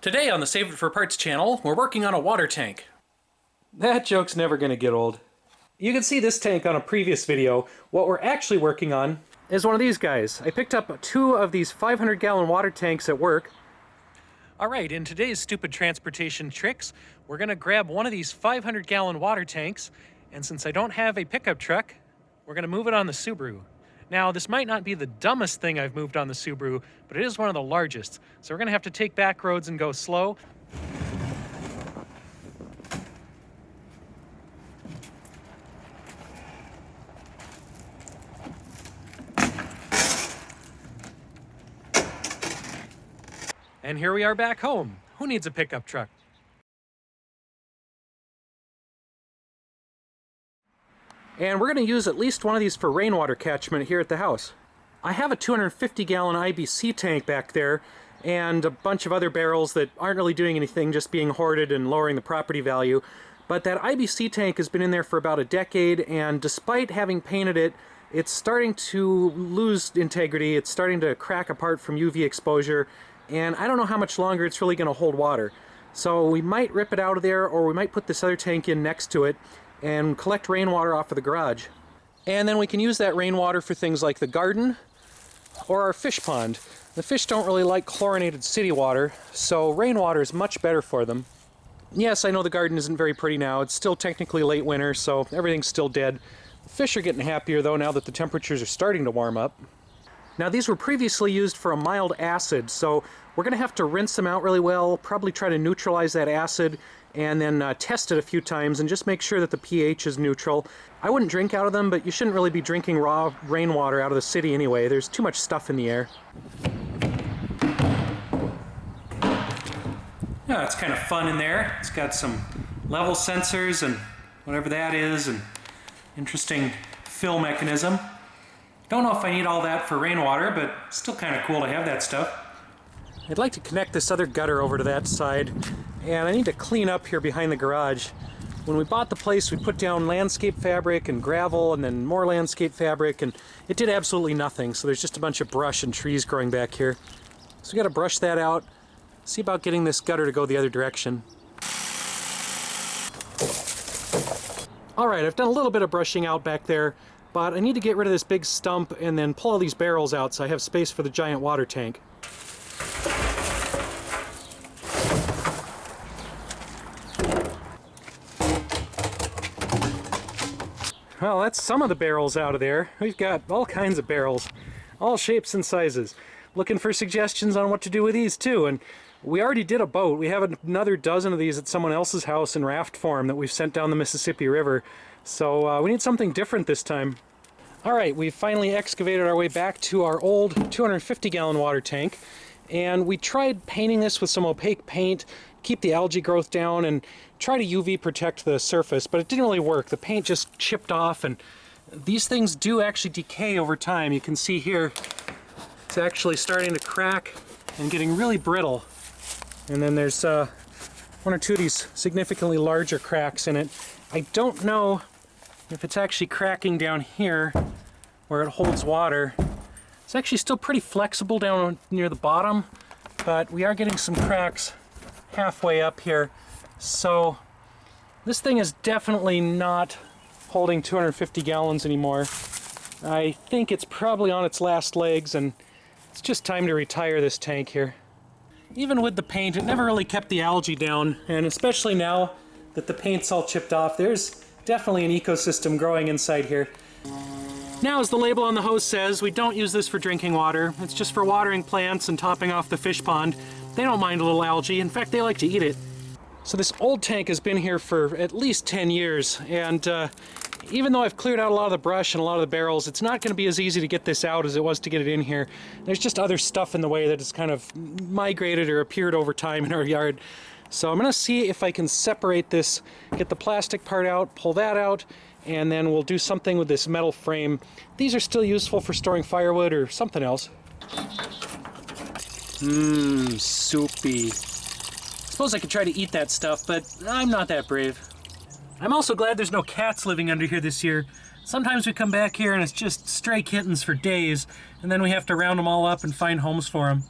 Today on the Save It for Parts channel, we're working on a water tank. That joke's never gonna get old. You can see this tank on a previous video. What we're actually working on is one of these guys. I picked up two of these 500-gallon water tanks at work. Alright, in today's stupid transportation tricks, we're gonna grab one of these 500-gallon water tanks, and since I don't have a pickup truck, we're gonna move it on the Subaru. Now, this might not be the dumbest thing I've moved on the Subaru, but it is one of the largest. So we're gonna have to take back roads and go slow. And here we are back home. Who needs a pickup truck? And we're going to use at least one of these for rainwater catchment here at the house. I have a 250-gallon IBC tank back there and a bunch of other barrels that aren't really doing anything, just being hoarded and lowering the property value. But that IBC tank has been in there for about a decade, and despite having painted it, it's starting to lose integrity. It's starting to crack apart from UV exposure, and I don't know how much longer it's really going to hold water. So we might rip it out of there, or we might put this other tank in next to it and collect rainwater off of the garage. And then we can use that rainwater for things like the garden or our fish pond. The fish don't really like chlorinated city water, so rainwater is much better for them. Yes, I know the garden isn't very pretty now. It's still technically late winter, so everything's still dead. The fish are getting happier though now that the temperatures are starting to warm up. Now these were previously used for a mild acid, so we're going to have to rinse them out really well, probably try to neutralize that acid, and then test it a few times and just make sure that the pH is neutral. I wouldn't drink out of them, but you shouldn't really be drinking raw rainwater out of the city anyway. There's too much stuff in the air. Yeah, it's kind of fun in there. It's got some level sensors and whatever that is, and interesting fill mechanism. Don't know if I need all that for rainwater, but still kind of cool to have that stuff. I'd like to connect this other gutter over to that side, and I need to clean up here behind the garage. When we bought the place, we put down landscape fabric and gravel and then more landscape fabric, and it did absolutely nothing. So there's just a bunch of brush and trees growing back here. So we got to brush that out, see about getting this gutter to go the other direction. Alright, I've done a little bit of brushing out back there, but I need to get rid of this big stump and then pull all these barrels out so I have space for the giant water tank. Well, that's some of the barrels out of there. We've got all kinds of barrels, all shapes and sizes. Looking for suggestions on what to do with these too. And we already did a boat. We have another dozen of these at someone else's house in raft form that we've sent down the Mississippi River. So we need something different this time. Alright, we've finally excavated our way back to our old 250-gallon water tank. And we tried painting this with some opaque paint, keep the algae growth down, and try to UV protect the surface, but it didn't really work. The paint just chipped off, and these things do actually decay over time. You can see here, it's actually starting to crack and getting really brittle. And then there's one or two of these significantly larger cracks in it. I don't know if it's actually cracking down here where it holds water. It's actually still pretty flexible down near the bottom, but we are getting some cracks halfway up here. So this thing is definitely not holding 250 gallons anymore. I think it's probably on its last legs, and it's just time to retire this tank here. Even with the paint, it never really kept the algae down, and especially now that the paint's all chipped off, there's definitely an ecosystem growing inside here. Now, as the label on the hose says, we don't use this for drinking water. It's just for watering plants and topping off the fish pond. They don't mind a little algae. In fact, they like to eat it. So this old tank has been here for at least 10 years, and even though I've cleared out a lot of the brush and a lot of the barrels, it's not going to be as easy to get this out as it was to get it in here. There's just other stuff in the way that has kind of migrated or appeared over time in our yard. So I'm going to see if I can separate this, get the plastic part out, pull that out, and then we'll do something with this metal frame. These are still useful for storing firewood or something else. Soupy. Suppose I could try to eat that stuff, but I'm not that brave. I'm also glad there's no cats living under here this year. Sometimes we come back here and it's just stray kittens for days, and then we have to round them all up and find homes for them.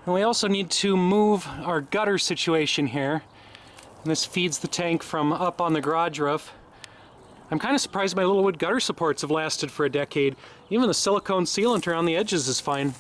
And we also need to move our gutter situation here. And this feeds the tank from up on the garage roof. I'm kind of surprised my little wood gutter supports have lasted for a decade. Even the silicone sealant around the edges is fine.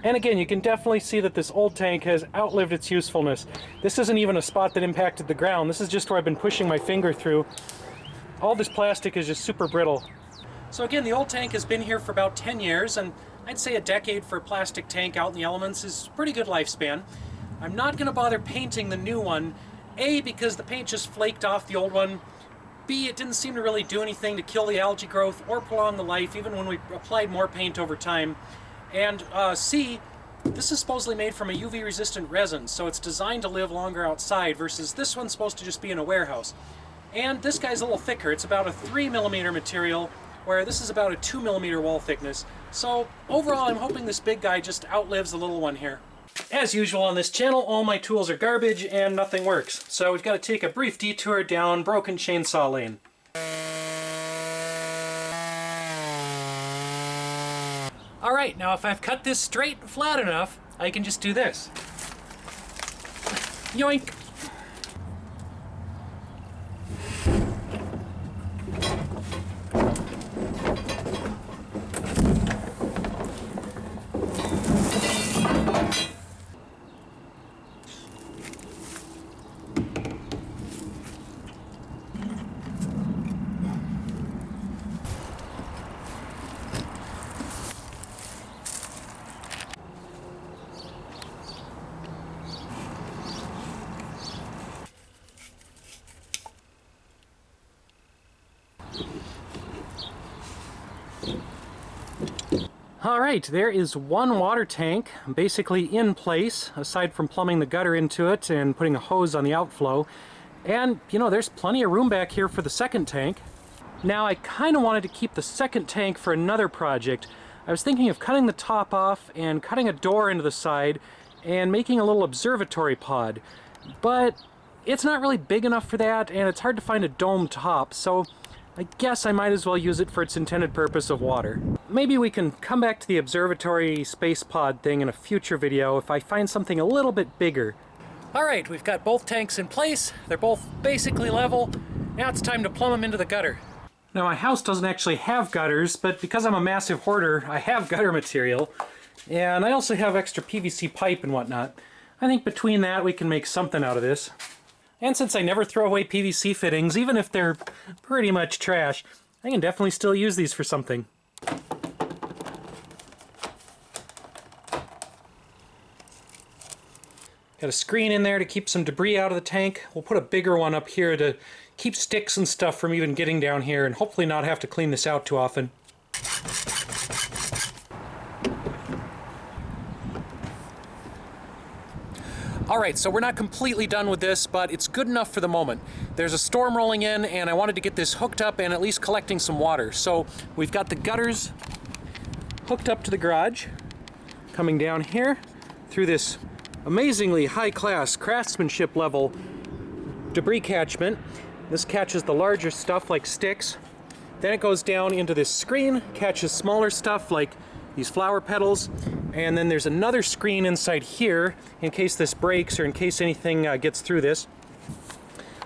And again, you can definitely see that this old tank has outlived its usefulness. This isn't even a spot that impacted the ground. This is just where I've been pushing my finger through. All this plastic is just super brittle. So again, the old tank has been here for about 10 years, and I'd say a decade for a plastic tank out in the elements is pretty good lifespan. I'm not going to bother painting the new one, A, because the paint just flaked off the old one, B, it didn't seem to really do anything to kill the algae growth or prolong the life, even when we applied more paint over time. And C, this is supposedly made from a UV resistant resin, so it's designed to live longer outside versus this one's supposed to just be in a warehouse. And this guy's a little thicker. It's about a 3mm material, where this is about a 2mm wall thickness. So overall, I'm hoping this big guy just outlives the little one here. As usual on this channel, all my tools are garbage and nothing works. So we've got to take a brief detour down Broken Chainsaw Lane. Alright, now if I've cut this straight and flat enough, I can just do this. Yoink! Alright, there is one water tank basically in place, aside from plumbing the gutter into it and putting a hose on the outflow. And, you know, there's plenty of room back here for the second tank. Now, I kind of wanted to keep the second tank for another project. I was thinking of cutting the top off and cutting a door into the side and making a little observatory pod. But it's not really big enough for that, and it's hard to find a dome top, so I guess I might as well use it for its intended purpose of water. Maybe we can come back to the observatory space pod thing in a future video if I find something a little bit bigger. Alright, we've got both tanks in place. They're both basically level. Now it's time to plumb them into the gutter. Now my house doesn't actually have gutters, but because I'm a massive hoarder, I have gutter material. And I also have extra PVC pipe and whatnot. I think between that we can make something out of this. And since I never throw away PVC fittings, even if they're pretty much trash, I can definitely still use these for something. Got a screen in there to keep some debris out of the tank. We'll put a bigger one up here to keep sticks and stuff from even getting down here and hopefully not have to clean this out too often. Alright, so we're not completely done with this, but it's good enough for the moment. There's a storm rolling in, and I wanted to get this hooked up and at least collecting some water. So we've got the gutters hooked up to the garage, coming down here through this amazingly high-class craftsmanship level debris catchment. This catches the larger stuff like sticks. Then it goes down into this screen, catches smaller stuff like these flower petals, and then there's another screen inside here in case this breaks or in case anything gets through this.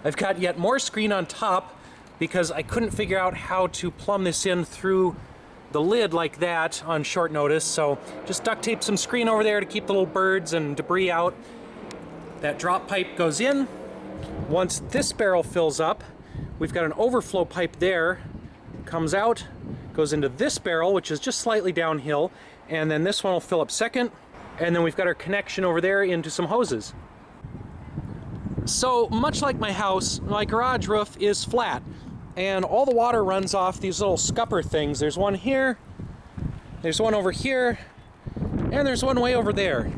I've got yet more screen on top because I couldn't figure out how to plumb this in through the lid like that on short notice, so just duct tape some screen over there to keep the little birds and debris out. That drop pipe goes in. Once this barrel fills up, we've got an overflow pipe there, comes out, goes into this barrel, which is just slightly downhill, and then this one will fill up second, and then we've got our connection over there into some hoses. So, much like my house, my garage roof is flat, and all the water runs off these little scupper things. There's one here, there's one over here, and there's one way over there.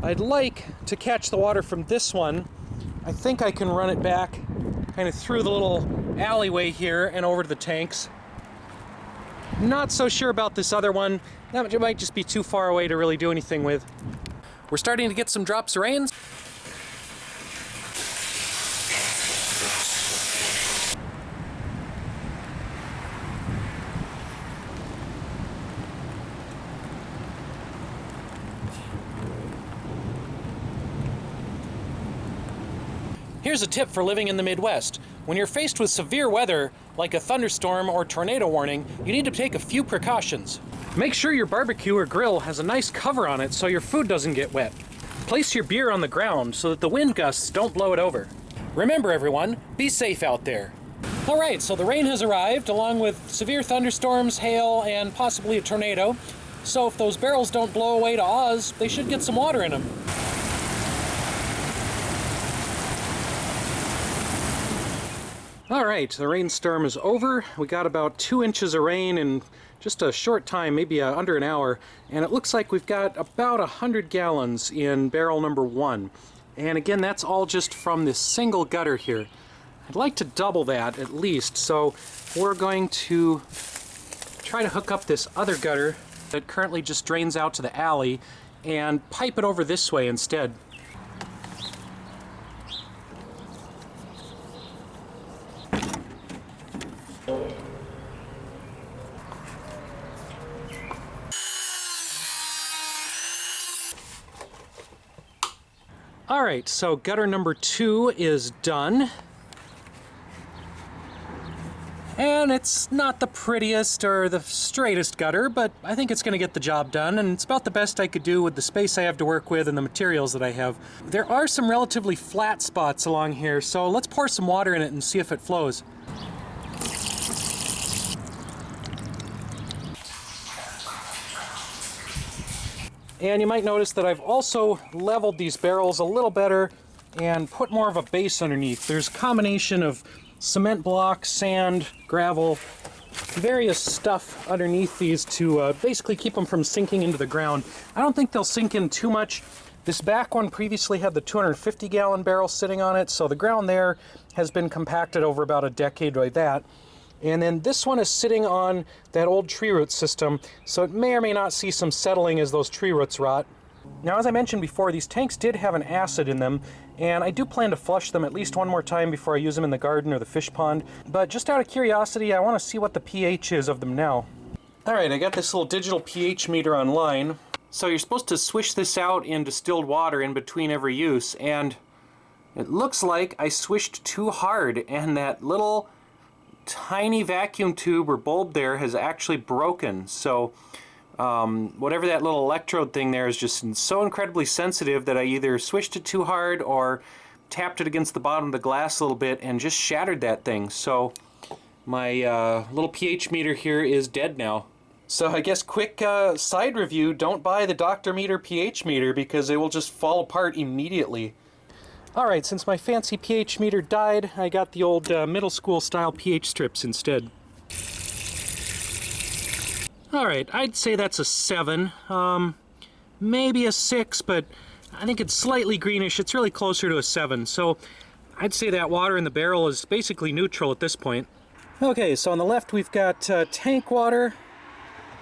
I'd like to catch the water from this one. I think I can run it back kind of through the little alleyway here and over to the tanks. Not so sure about this other one. That might just be too far away to really do anything with. We're starting to get some drops of rain. Here's a tip for living in the Midwest. When you're faced with severe weather, like a thunderstorm or tornado warning, you need to take a few precautions. Make sure your barbecue or grill has a nice cover on it so your food doesn't get wet. Place your beer on the ground so that the wind gusts don't blow it over. Remember everyone, be safe out there. Alright, so the rain has arrived along with severe thunderstorms, hail, and possibly a tornado. So if those barrels don't blow away to Oz, they should get some water in them. Alright, the rainstorm is over. We got about 2 inches of rain in just a short time, maybe under an hour, and it looks like we've got about 100 gallons in barrel number 1. And again, that's all just from this single gutter here. I'd like to double that at least, so we're going to try to hook up this other gutter that currently just drains out to the alley and pipe it over this way instead. Alright, so gutter number 2 is done. And it's not the prettiest or the straightest gutter, but I think it's going to get the job done, and it's about the best I could do with the space I have to work with and the materials that I have. There are some relatively flat spots along here, so let's pour some water in it and see if it flows. And you might notice that I've also leveled these barrels a little better and put more of a base underneath. There's a combination of cement blocks, sand, gravel, various stuff underneath these to basically keep them from sinking into the ground. I don't think they'll sink in too much. This back one previously had the 250-gallon barrel sitting on it, so the ground there has been compacted over about a decade like that. And then this one is sitting on that old tree root system, so it may or may not see some settling as those tree roots rot. Now, as I mentioned before, these tanks did have an acid in them, and I do plan to flush them at least one more time before I use them in the garden or the fish pond. But just out of curiosity, I want to see what the pH is of them now. Alright, I got this little digital pH meter online. So you're supposed to swish this out in distilled water in between every use, and it looks like I swished too hard, and that little tiny vacuum tube or bulb there has actually broken. So whatever that little electrode thing there is just so incredibly sensitive that I either swished it too hard or tapped it against the bottom of the glass a little bit and just shattered that thing. So my little pH meter here is dead now. So I guess quick side review, don't buy the Dr. Meter pH meter because it will just fall apart immediately. Alright, since my fancy pH meter died, I got the old middle school style pH strips instead. Alright, I'd say that's a 7, maybe a 6, but I think it's slightly greenish. It's really closer to a 7, so I'd say that water in the barrel is basically neutral at this point. Okay, so on the left we've got tank water,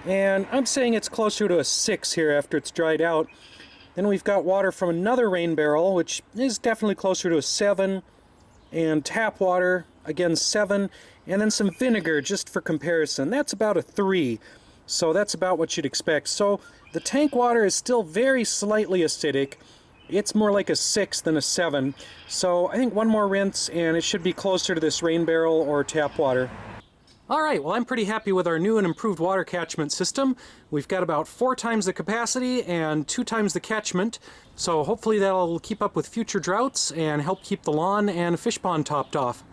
and I'm saying it's closer to a 6 here after it's dried out. Then we've got water from another rain barrel, which is definitely closer to a 7, and tap water, again 7, and then some vinegar just for comparison. That's about a 3, so that's about what you'd expect. So the tank water is still very slightly acidic. It's more like a 6 than a 7, so I think one more rinse and it should be closer to this rain barrel or tap water. Alright, well I'm pretty happy with our new and improved water catchment system. We've got about 4 times the capacity and 2 times the catchment, so hopefully that'll keep up with future droughts and help keep the lawn and fish pond topped off.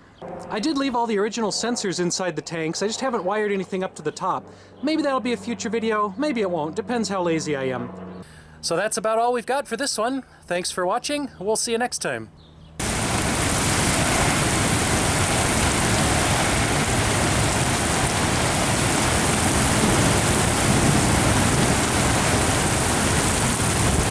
I did leave all the original sensors inside the tanks, I just haven't wired anything up to the top. Maybe that'll be a future video, maybe it won't, depends how lazy I am. So that's about all we've got for this one. Thanks for watching, we'll see you next time.